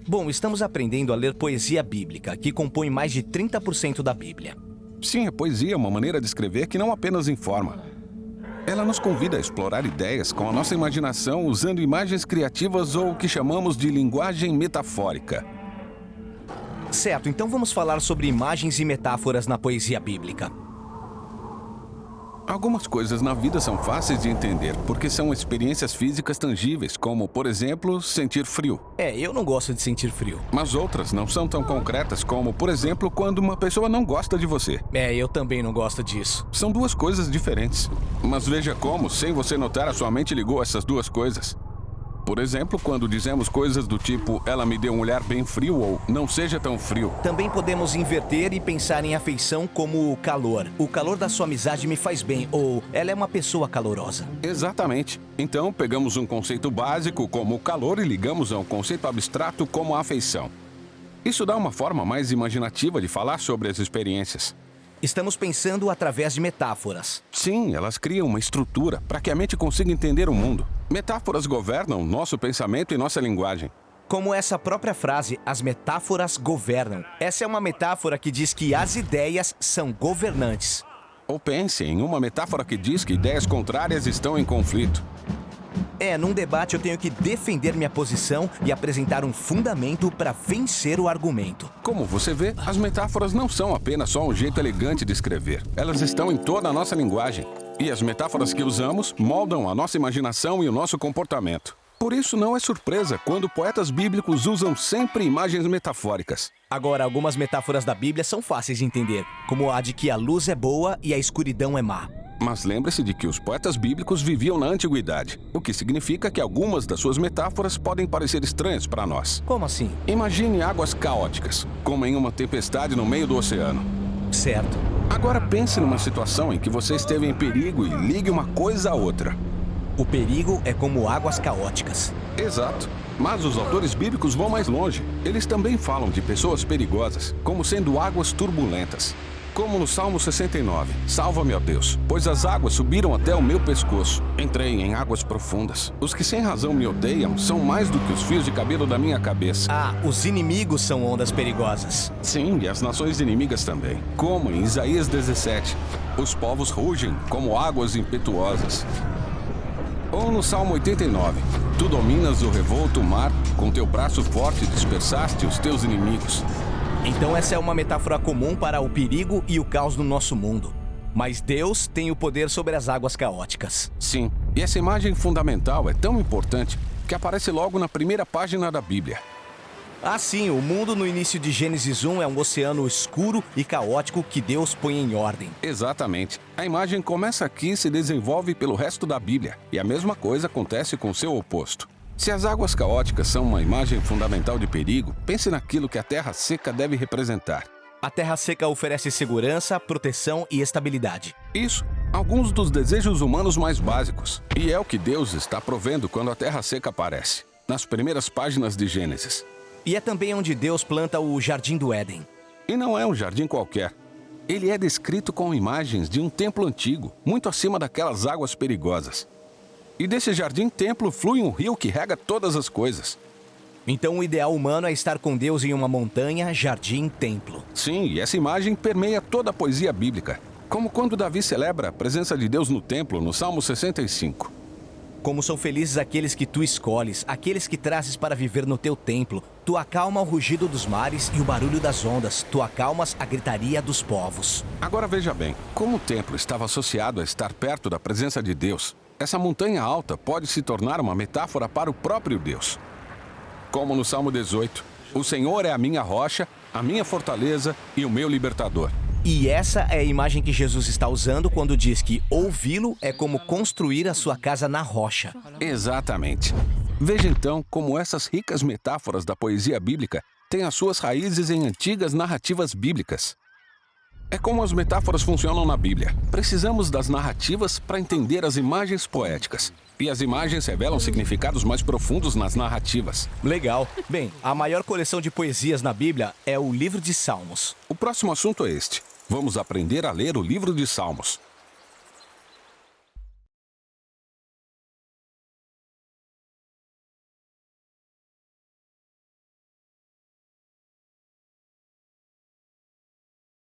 Bom, estamos aprendendo a ler poesia bíblica, que compõe mais de 30% da Bíblia. Sim, a poesia é uma maneira de escrever que não apenas informa. Ela nos convida a explorar ideias com a nossa imaginação usando imagens criativas ou o que chamamos de linguagem metafórica. Certo, então vamos falar sobre imagens e metáforas na poesia bíblica. Algumas coisas na vida são fáceis de entender porque são experiências físicas tangíveis, como, por exemplo, sentir frio. Eu não gosto de sentir frio. Mas outras não são tão concretas como, por exemplo, quando uma pessoa não gosta de você. Eu também não gosto disso. São duas coisas diferentes. Mas veja como, sem você notar, a sua mente ligou essas duas coisas. Por exemplo, quando dizemos coisas do tipo ela me deu um olhar bem frio ou não seja tão frio. Também podemos inverter e pensar em afeição como o calor. O calor da sua amizade me faz bem, ou ela é uma pessoa calorosa. Exatamente. Então, pegamos um conceito básico como o calor e ligamos a um conceito abstrato como a afeição. Isso dá uma forma mais imaginativa de falar sobre as experiências. Estamos pensando através de metáforas. Sim, elas criam uma estrutura para que a mente consiga entender o mundo. Metáforas governam nosso pensamento e nossa linguagem. Como essa própria frase, as metáforas governam. Essa é uma metáfora que diz que as ideias são governantes. Ou pense em uma metáfora que diz que ideias contrárias estão em conflito. Num debate eu tenho que defender minha posição e apresentar um fundamento para vencer o argumento. Como você vê, as metáforas não são apenas só um jeito elegante de escrever. Elas estão em toda a nossa linguagem. E as metáforas que usamos moldam a nossa imaginação e o nosso comportamento. Por isso não é surpresa quando poetas bíblicos usam sempre imagens metafóricas. Agora, algumas metáforas da Bíblia são fáceis de entender, como a de que a luz é boa e a escuridão é má. Mas lembre-se de que os poetas bíblicos viviam na antiguidade, o que significa que algumas das suas metáforas podem parecer estranhas para nós. Como assim? Imagine águas caóticas, como em uma tempestade no meio do oceano. Certo. Agora pense numa situação em que você esteve em perigo e ligue uma coisa a outra. O perigo é como águas caóticas. Exato. Mas os autores bíblicos vão mais longe. Eles também falam de pessoas perigosas, como sendo águas turbulentas. Como no Salmo 69, salva-me, ó Deus, pois as águas subiram até o meu pescoço. Entrei em águas profundas. Os que sem razão me odeiam são mais do que os fios de cabelo da minha cabeça. Os inimigos são ondas perigosas. Sim, e as nações inimigas também. Como em Isaías 17, os povos rugem como águas impetuosas. Ou no Salmo 89, tu dominas o revolto mar, com teu braço forte dispersaste os teus inimigos. Então essa é uma metáfora comum para o perigo e o caos no nosso mundo. Mas Deus tem o poder sobre as águas caóticas. Sim, e essa imagem fundamental é tão importante que aparece logo na primeira página da Bíblia. Sim, o mundo no início de Gênesis 1 é um oceano escuro e caótico que Deus põe em ordem. Exatamente. A imagem começa aqui e se desenvolve pelo resto da Bíblia. E a mesma coisa acontece com seu oposto. Se as águas caóticas são uma imagem fundamental de perigo, pense naquilo que a terra seca deve representar. A terra seca oferece segurança, proteção e estabilidade. Isso, alguns dos desejos humanos mais básicos. E é o que Deus está provendo quando a terra seca aparece, nas primeiras páginas de Gênesis. E é também onde Deus planta o Jardim do Éden. E não é um jardim qualquer. Ele é descrito com imagens de um templo antigo, muito acima daquelas águas perigosas. E desse jardim-templo flui um rio que rega todas as coisas. Então o ideal humano é estar com Deus em uma montanha, jardim, templo. Sim, e essa imagem permeia toda a poesia bíblica. Como quando Davi celebra a presença de Deus no templo, no Salmo 65. Como são felizes aqueles que tu escolhes, aqueles que trazes para viver no teu templo. Tu acalma o rugido dos mares e o barulho das ondas. Tu acalmas a gritaria dos povos. Agora veja bem, como o templo estava associado a estar perto da presença de Deus, essa montanha alta pode se tornar uma metáfora para o próprio Deus. Como no Salmo 18, o Senhor é a minha rocha, a minha fortaleza e o meu libertador. E essa é a imagem que Jesus está usando quando diz que ouvi-lo é como construir a sua casa na rocha. Exatamente. Veja então como essas ricas metáforas da poesia bíblica têm as suas raízes em antigas narrativas bíblicas. É como as metáforas funcionam na Bíblia. Precisamos das narrativas para entender as imagens poéticas. E as imagens revelam significados mais profundos nas narrativas. Legal. Bem, a maior coleção de poesias na Bíblia é o Livro de Salmos. O próximo assunto é este. Vamos aprender a ler o Livro de Salmos.